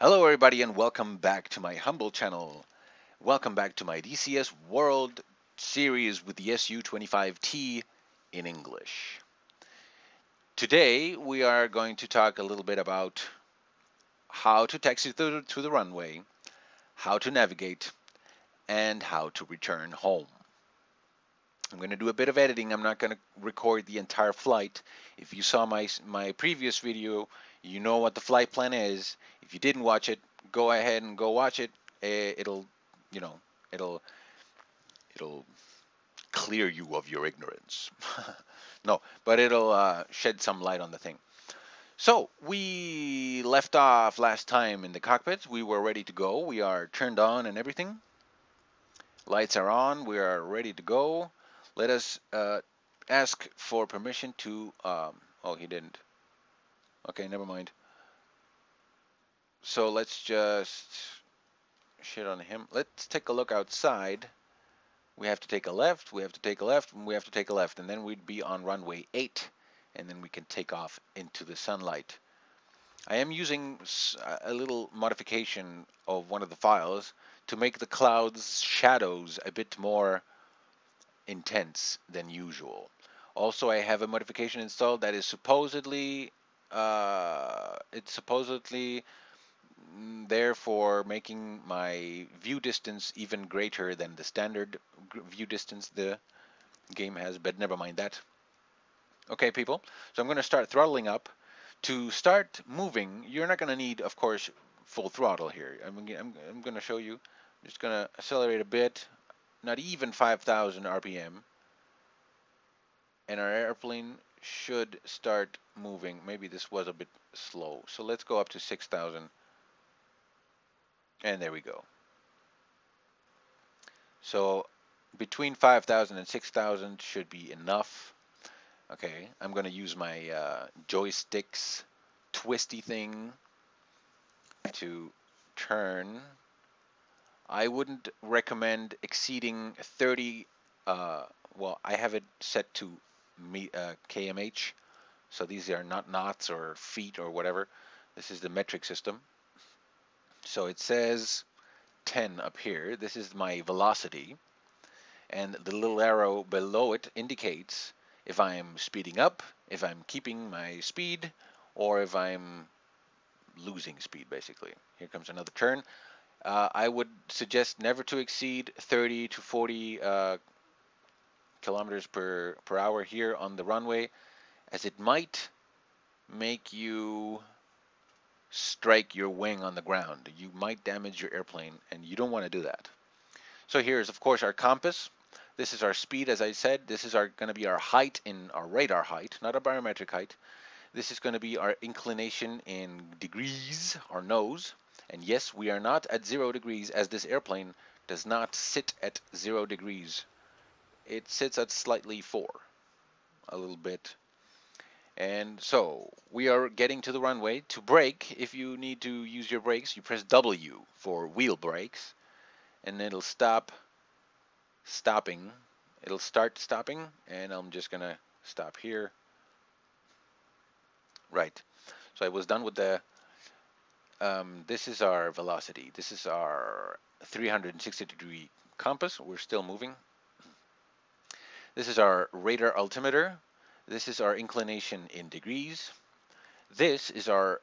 Hello everybody and welcome back to my humble channel. Welcome back to my DCS World series with the Su25t in English. Today we are going to talk a little bit about how to taxi to the runway, how to navigate, and how to return home. I'm going to do a bit of editing. I'm not going to record the entire flight. If you saw my previous video, you know what the flight plan is. If you didn't watch it, go ahead and go watch it. It'll, you know, it'll it'll clear you of your ignorance. No, but it'll shed some light on the thing. So we left off last time in the cockpit. We were ready to go. We are turned on and everything. Lights are on. We are ready to go. Let us ask for permission to. Oh, he didn't. Okay, never mind. So let's just shit on him. Let's take a look outside. We have to take a left. We have to take a left. And we have to take a left, and then we'd be on runway 8, and then we can take off into the sunlight. I am using a little modification of one of the files to make the clouds shadows a bit more intense than usual. Also, I have a modification installed that is supposedly there for making my view distance even greater than the standard view distance the game has, but never mind that. Okay, people, so I'm going to start throttling up. To start moving, you're not going to need, of course, full throttle here. I'm going to show you. I'm just going to accelerate a bit, not even 5,000 RPM, and our airplane should start moving. Maybe this was a bit slow, so let's go up to 6,000, and there we go. So between 5,000 and 6,000 should be enough. Okay, I'm going to use my joysticks twisty thing to turn. I wouldn't recommend exceeding 30. Well, I have it set to kmh, so these are not knots or feet or whatever. This is the metric system. So it says 10 up here. This is my velocity, and the little arrow below it indicates if I'm speeding up, if I'm keeping my speed, or if I'm losing speed, basically. Here comes another turn. I would suggest never to exceed 30 to 40 kilometers per hour here on the runway, as it might make you strike your wing on the ground. You might damage your airplane, and you don't want to do that. So here is, of course, our compass. This is our speed, as I said. This is going to be our height in our radar height, not our barometric height. This is going to be our inclination in degrees, our nose. And yes, we are not at 0 degrees, as this airplane does not sit at 0 degrees. It sits at slightly 4, a little bit. And so we are getting to the runway. To brake, if you need to use your brakes, you press W for wheel brakes, and it'll stop stopping. It'll start stopping, and I'm just gonna stop here. Right. So I was done with the. This is our velocity. This is our 360-degree compass. We're still moving. This is our radar altimeter. This is our inclination in degrees. This is our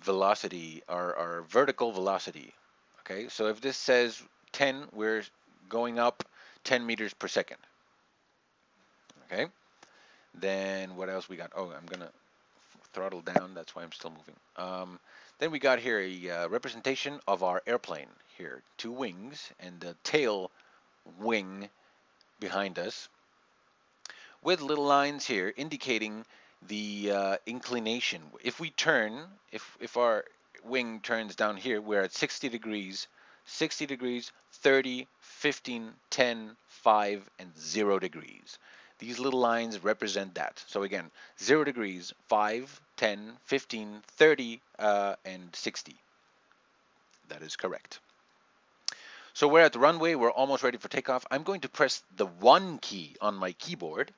velocity, our vertical velocity. Okay, so if this says 10, we're going up 10 meters per second. Okay, then what else we got? Oh, I'm gonna throttle down. That's why I'm still moving. Then we got here a representation of our airplane. Here, 2 wings and the tail wing behind us, with little lines here indicating the inclination. If we turn, if our wing turns down here, we're at 60 degrees, 60 degrees, 30, 15, 10, 5, and 0 degrees. These little lines represent that. So again, 0 degrees, 5, 10, 15, 30, and 60. That is correct. So we're at the runway. We're almost ready for takeoff. I'm going to press the 1 key on my keyboard.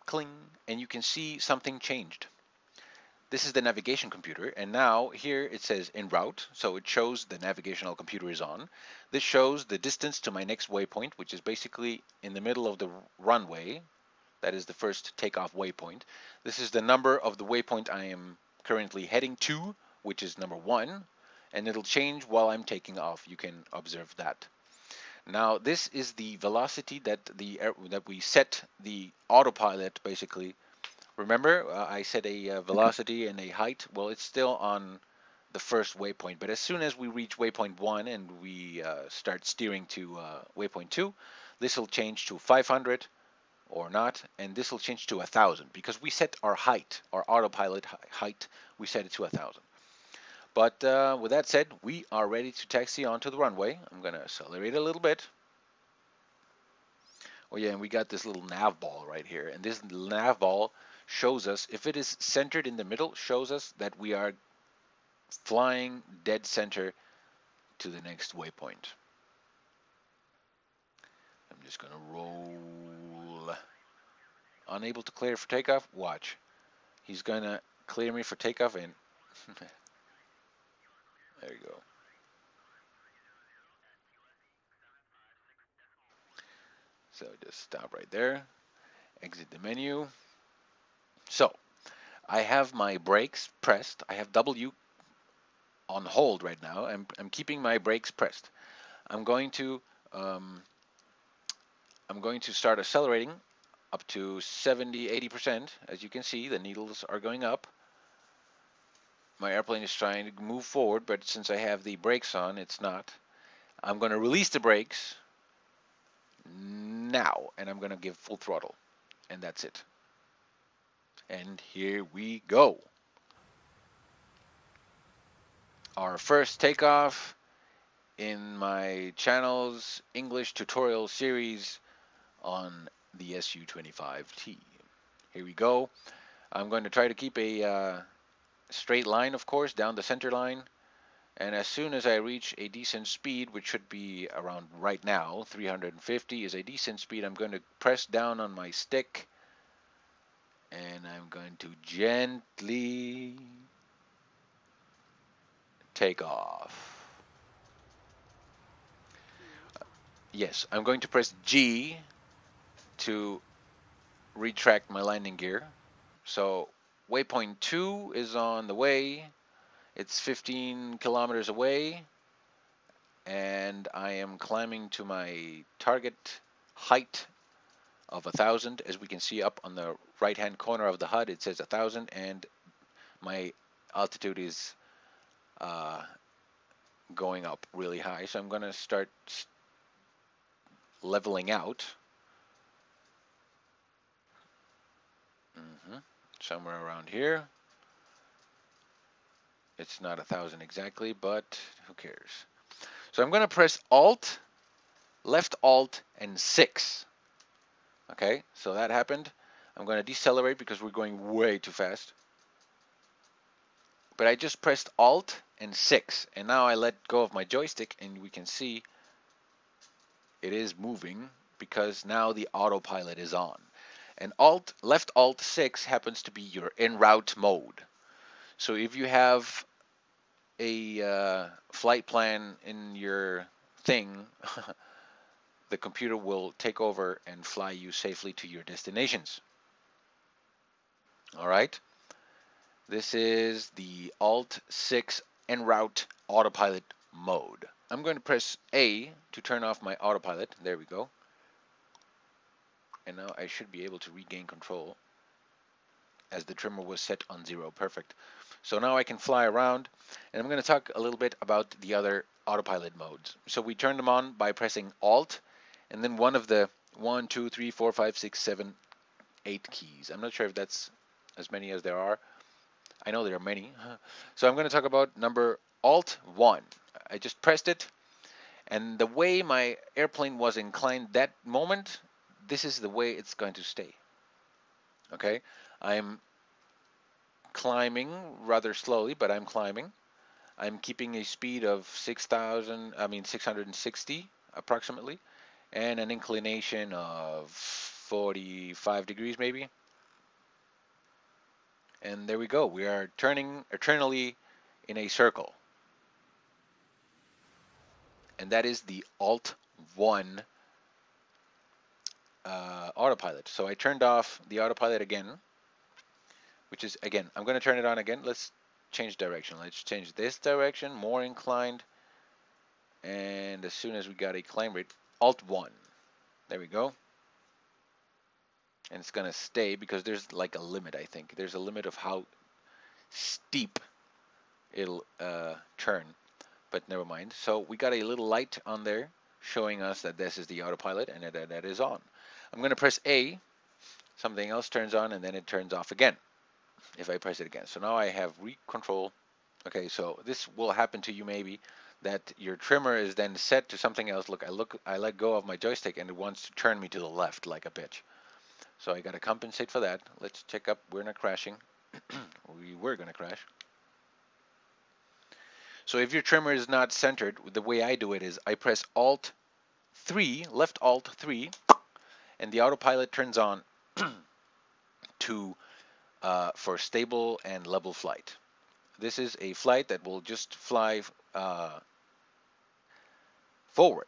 Cling, and you can see something changed. This is the navigation computer, and now here it says en route, so it shows the navigational computer is on. This shows the distance to my next waypoint, which is basically in the middle of the runway. That is the first takeoff waypoint. This is the number of the waypoint I am currently heading to, which is number 1, and it'll change while I'm taking off. You can observe that. Now this is the velocity that that we set the autopilot basically. Remember, I set a velocity and a height. Well, it's still on the first waypoint, but as soon as we reach waypoint 1 and we start steering to waypoint 2, this will change to 500 or not, and this will change to 1,000 because we set our height, our autopilot height, we set it to 1,000. But with that said, we are ready to taxi onto the runway. I'm going to accelerate a little bit. Oh yeah, and we got this little nav ball right here, and this nav ball shows us, if it is centered in the middle, shows us that we are flying dead center to the next waypoint. I'm just going to roll. Unable to clear for takeoff. Watch. He's going to clear me for takeoff, and there you go. So just stop right there. Exit the menu. So I have my brakes pressed. I have W on hold right now. I'm keeping my brakes pressed. I'm going to start accelerating up to 70-80%. As you can see, the needles are going up. My airplane is trying to move forward, but since I have the brakes on, it's not. I'm going to release the brakes now, and I'm going to give full throttle, and that's it. And here we go. Our first takeoff in my channel's English tutorial series on the Su25t. Here we go. I'm going to try to keep a straight line, of course, down the center line. And as soon as I reach a decent speed, which should be around right now, 350 is a decent speed, I'm going to press down on my stick. And I'm going to gently take off. Yes, I'm going to press G to retract my landing gear. So waypoint 2 is on the way. It's 15 kilometers away, and I am climbing to my target height of 1,000. As we can see up on the right hand corner of the HUD, it says 1,000, and my altitude is going up really high. So I'm going to start leveling out. Somewhere around here. It's not 1,000 exactly, but who cares? So I'm going to press Alt, left Alt, and 6. Okay, so that happened. I'm going to decelerate because we're going way too fast. But I just pressed Alt and 6, and now I let go of my joystick, and we can see it is moving because now the autopilot is on. And left Alt 6 happens to be your en route mode. So if you have a flight plan in your thing, the computer will take over and fly you safely to your destinations. All right. This is the Alt 6 en route autopilot mode. I'm going to press A to turn off my autopilot. There we go. And now I should be able to regain control as the trimmer was set on 0. Perfect. So now I can fly around, and I'm going to talk a little bit about the other autopilot modes. So we turn them on by pressing Alt, and then one of the 1, 2, 3, 4, 5, 6, 7, 8 keys. I'm not sure if that's as many as there are. I know there are many. So I'm going to talk about number Alt 1. I just pressed it, and the way my airplane was inclined that moment, this is the way it's going to stay. Okay, I'm climbing rather slowly, but I'm climbing. I'm keeping a speed of 660 approximately, and an inclination of 45 degrees maybe. And there we go. We are turning eternally in a circle. And that is the Alt 1 autopilot. So I turned off the autopilot again, which is, again, I'm going to turn it on again. Let's change direction. Let's change this direction, more inclined. And as soon as we got a climb rate, Alt 1. There we go. And it's going to stay because there's like a limit, I think. There's a limit of how steep it'll turn. But never mind. So we got a little light on there showing us that this is the autopilot and that is on. I'm going to press A. Something else turns on and then it turns off again if I press it again. So now I have control. Okay, so this will happen to you maybe, that your trimmer is then set to something else. Look, I let go of my joystick and it wants to turn me to the left like a bitch. So I got to compensate for that. Let's check up. We're not crashing. We were going to crash. So if your trimmer is not centered, the way I do it is I press Alt 3, left Alt 3, and the autopilot turns on to for stable and level flight. This is a flight that will just fly forward,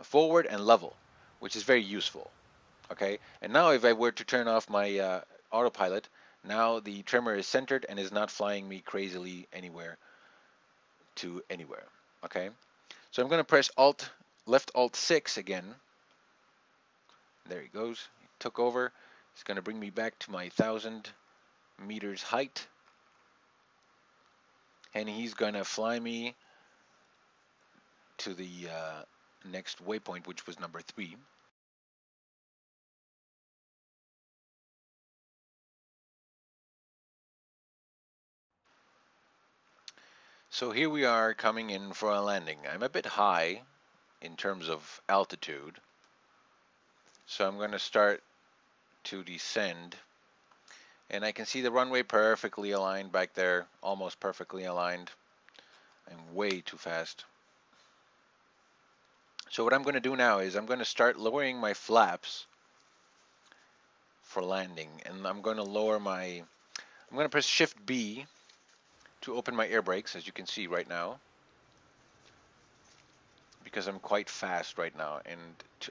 forward and level, which is very useful. Okay, and now if I were to turn off my autopilot, now the trimmer is centered and is not flying me crazily anywhere to anywhere. Okay, so I'm going to press Alt, left Alt 6 again. There he goes. He took over. It's going to bring me back to my 1,000 meters height, and he's going to fly me to the next waypoint, which was number 3. So here we are coming in for a landing. I'm a bit high in terms of altitude, so I'm going to start to descend, and I can see the runway perfectly aligned back there, almost perfectly aligned. I'm way too fast. So what I'm going to do now is I'm going to start lowering my flaps for landing, and I'm going to press Shift B to open my air brakes, as you can see right now, because I'm quite fast right now, and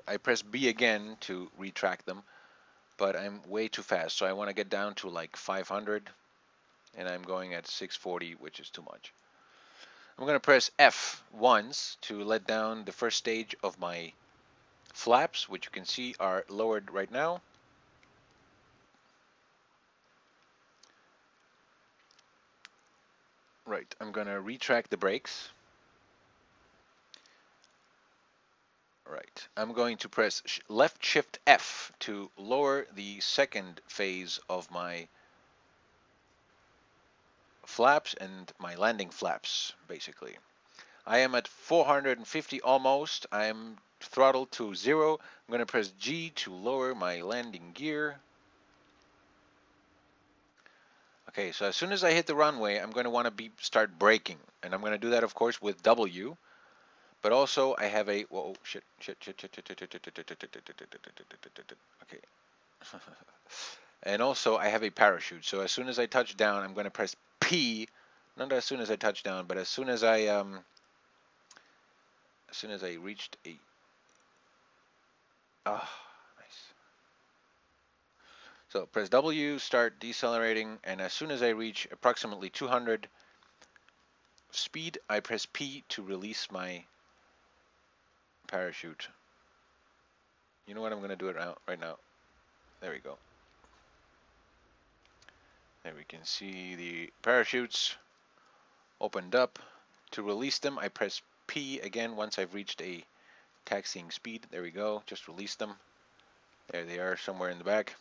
I press B again to retract them, but I'm way too fast, so I want to get down to like 500, and I'm going at 640, which is too much. I'm going to press F once to let down the first stage of my flaps, which you can see are lowered right now. Right, I'm going to retract the brakes. Right, I'm going to press left Shift F to lower the second phase of my flaps and my landing flaps, basically. I am at 450 almost. I'm throttled to 0. I'm going to press G to lower my landing gear. Okay, so as soon as I hit the runway, I'm going to want to start braking, and I'm going to do that, of course, with W. But also, I have a whoa, shit. Okay. And also, I have a parachute. So as soon as I touch down, I'm going to press P. Not as soon as I touch down, but as soon as I reached a nice. So press W, start decelerating, and as soon as I reach approximately 200 speed, I press P to release my parachute. You know what? I'm going to do it right now. There we go. There we can see the parachutes opened up. To release them, I press P again once I've reached a taxiing speed. There we go. Just release them. There they are, somewhere in the back.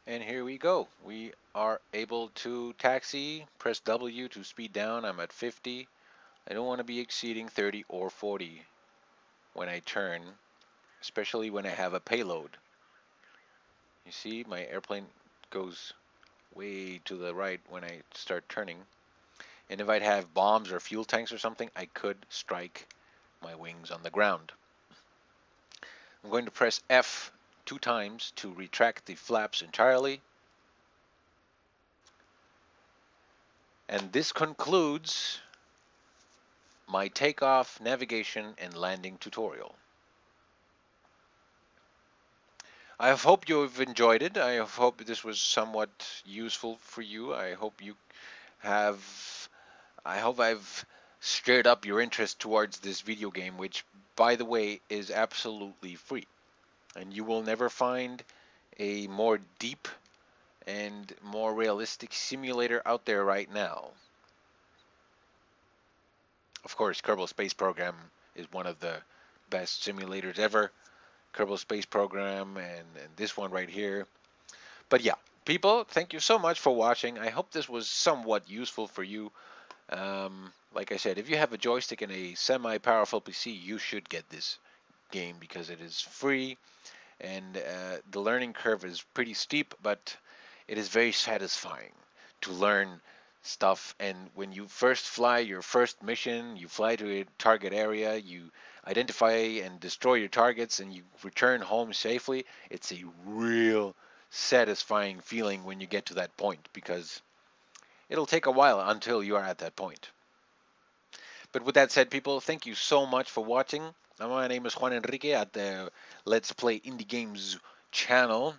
And here we go. We are able to taxi. Press W to speed down. I'm at 50. I don't want to be exceeding 30 or 40 when I turn, especially when I have a payload. You see, my airplane goes way to the right when I start turning. And if I'd have bombs or fuel tanks or something, I could strike my wings on the ground. I'm going to press F 2 times to retract the flaps entirely. And this concludes my takeoff, navigation, and landing tutorial. I hope you've enjoyed it. I hope this was somewhat useful for you. Have, I hope I've stirred up your interest towards this video game, which, by the way, is absolutely free. And you will never find a more deep and more realistic simulator out there right now. Of course, Kerbal Space Program is one of the best simulators ever. Kerbal Space Program and this one right here. But yeah, people, thank you so much for watching. I hope this was somewhat useful for you. Like I said, if you have a joystick and a semi-powerful PC, you should get this game because it is free, and the learning curve is pretty steep, but it is very satisfying to learn stuff. And when you first fly your first mission, you fly to a target area, you identify and destroy your targets, and you return home safely. It's a real satisfying feeling when you get to that point, because it'll take a while until you are at that point. But with that said, people, thank you so much for watching. My name is Juan Enrique at the Let's Play Indie Games channel.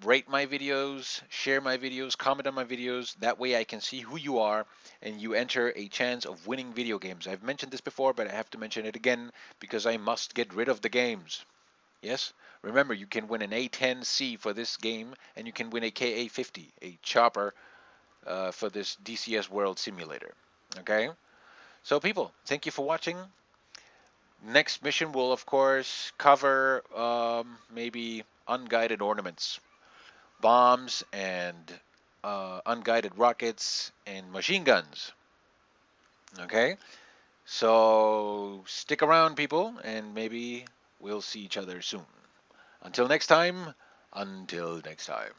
Rate my videos, share my videos, comment on my videos. That way I can see who you are and you enter a chance of winning video games. I've mentioned this before, but I have to mention it again because I must get rid of the games. Yes? Remember, you can win an A10C for this game, and you can win a KA50, a chopper, for this DCS World Simulator. Okay? So people, thank you for watching. Next mission will, of course, cover maybe unguided ornaments, bombs, and unguided rockets and machine guns. Okay? So stick around, people, and maybe we'll see each other soon. Until next time, until next time.